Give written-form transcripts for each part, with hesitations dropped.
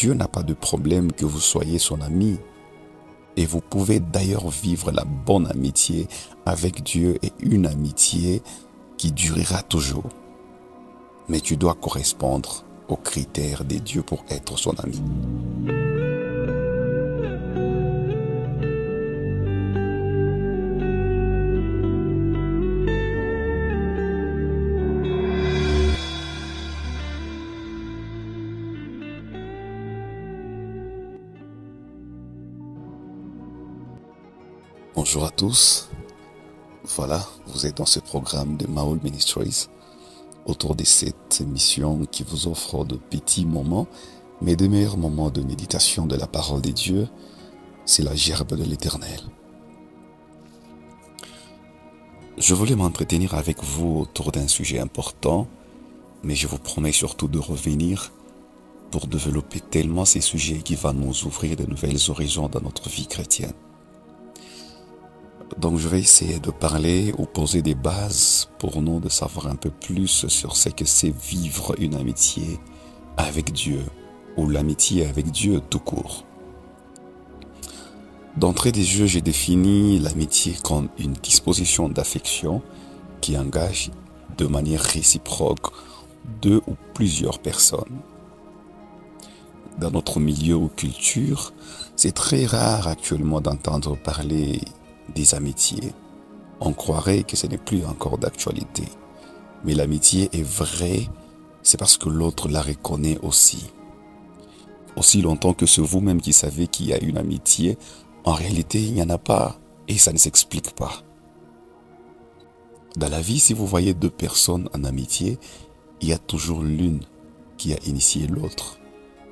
Dieu n'a pas de problème que vous soyez son ami. Et vous pouvez d'ailleurs vivre la bonne amitié avec Dieu et une amitié qui durera toujours. Mais tu dois correspondre aux critères de Dieu pour être son ami. Bonjour à tous. Voilà, vous êtes dans ce programme de Maol Ministries, autour de cette émission qui vous offre de petits moments, mais de meilleurs moments de méditation de la parole de Dieu. C'est la gerbe de l'Éternel. Je voulais m'entretenir avec vous autour d'un sujet important, mais je vous promets surtout de revenir pour développer tellement ces sujets qui vont nous ouvrir de nouvelles horizons dans notre vie chrétienne. Donc je vais essayer de parler ou poser des bases pour nous de savoir un peu plus sur ce que c'est vivre une amitié avec Dieu ou l'amitié avec Dieu tout court. D'entrée des jeux, j'ai défini l'amitié comme une disposition d'affection qui engage de manière réciproque deux ou plusieurs personnes. Dans notre milieu ou culture, c'est très rare actuellement d'entendre parler des amitiés. On croirait que ce n'est plus encore d'actualité. Mais l'amitié est vraie, c'est parce que l'autre la reconnaît aussi. Aussi longtemps que c'est vous-même qui savez qu'il y a une amitié, en réalité, il n'y en a pas et ça ne s'explique pas. Dans la vie, si vous voyez deux personnes en amitié, il y a toujours l'une qui a initié l'autre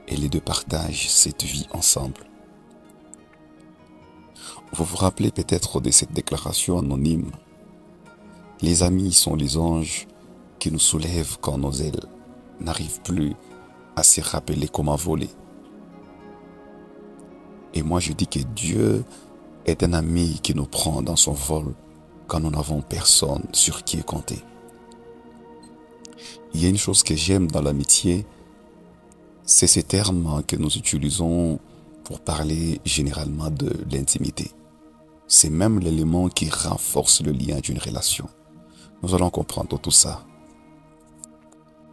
et les deux partagent cette vie ensemble. Vous vous rappelez peut-être de cette déclaration anonyme. Les amis sont les anges qui nous soulèvent quand nos ailes n'arrivent plus à se rappeler comment voler. Et moi je dis que Dieu est un ami qui nous prend dans son vol quand nous n'avons personne sur qui compter. Il y a une chose que j'aime dans l'amitié, c'est ces termes que nous utilisons pour parler généralement de l'intimité. C'est même l'élément qui renforce le lien d'une relation. Nous allons comprendre tout ça.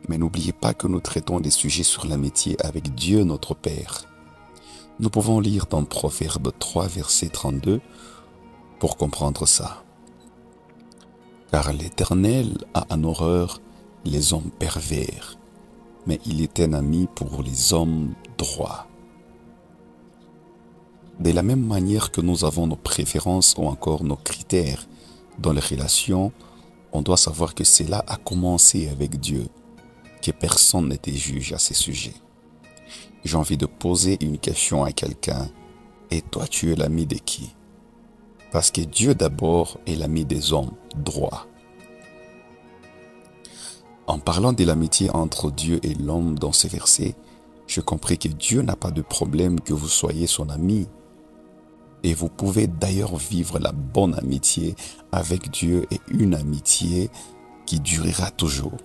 Mais n'oubliez pas que nous traitons des sujets sur l'amitié avec Dieu notre Père. Nous pouvons lire dans Proverbe 3, verset 32 pour comprendre ça. Car l'Éternel a en horreur les hommes pervers, mais il est un ami pour les hommes droits. De la même manière que nous avons nos préférences ou encore nos critères dans les relations, on doit savoir que cela a commencé avec Dieu, que personne n'était juge à ces sujets. J'ai envie de poser une question à quelqu'un. Et toi, tu es l'ami de qui? Parce que Dieu d'abord est l'ami des hommes droits. En parlant de l'amitié entre Dieu et l'homme dans ces versets, je compris que Dieu n'a pas de problème que vous soyez son ami. Et vous pouvez d'ailleurs vivre la bonne amitié avec Dieu et une amitié qui durera toujours.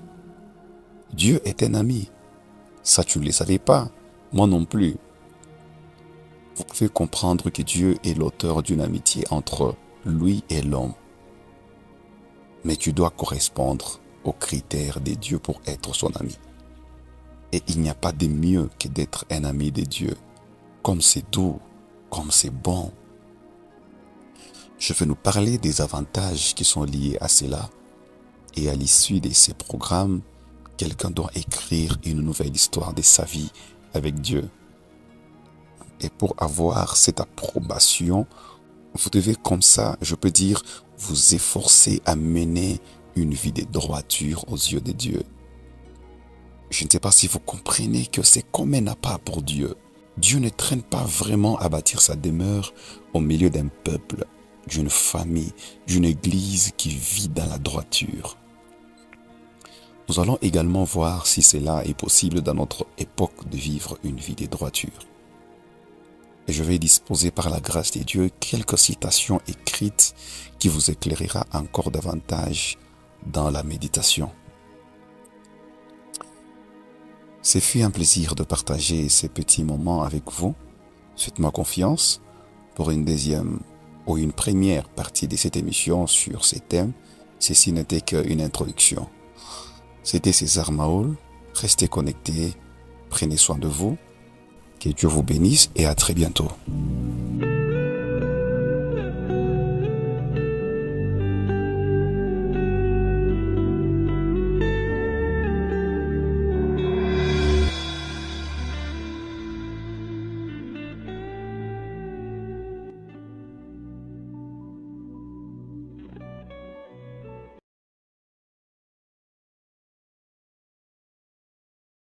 Dieu est un ami. Ça, tu ne le savais pas. Moi non plus. Vous pouvez comprendre que Dieu est l'auteur d'une amitié entre lui et l'homme. Mais tu dois correspondre aux critères de Dieu pour être son ami. Et il n'y a pas de mieux que d'être un ami de Dieu. Comme c'est doux, comme c'est bon. Je vais nous parler des avantages qui sont liés à cela. Et à l'issue de ces programmes, quelqu'un doit écrire une nouvelle histoire de sa vie avec Dieu. Et pour avoir cette approbation, vous devez comme ça, je peux dire, vous efforcer à mener une vie de droiture aux yeux de Dieu. Je ne sais pas si vous comprenez que c'est comme un appât pour Dieu. Dieu ne traîne pas vraiment à bâtir sa demeure au milieu d'un peuple, d'une famille, d'une église qui vit dans la droiture. Nous allons également voir si cela est possible dans notre époque de vivre une vie de droiture. Et je vais disposer par la grâce de Dieu quelques citations écrites qui vous éclairera encore davantage dans la méditation. Ce fut un plaisir de partager ces petits moments avec vous. Faites-moi confiance pour une deuxième ou une première partie de cette émission sur ces thèmes. Ceci n'était qu'une introduction. C'était César Maoul. Restez connectés, prenez soin de vous. Que Dieu vous bénisse et à très bientôt.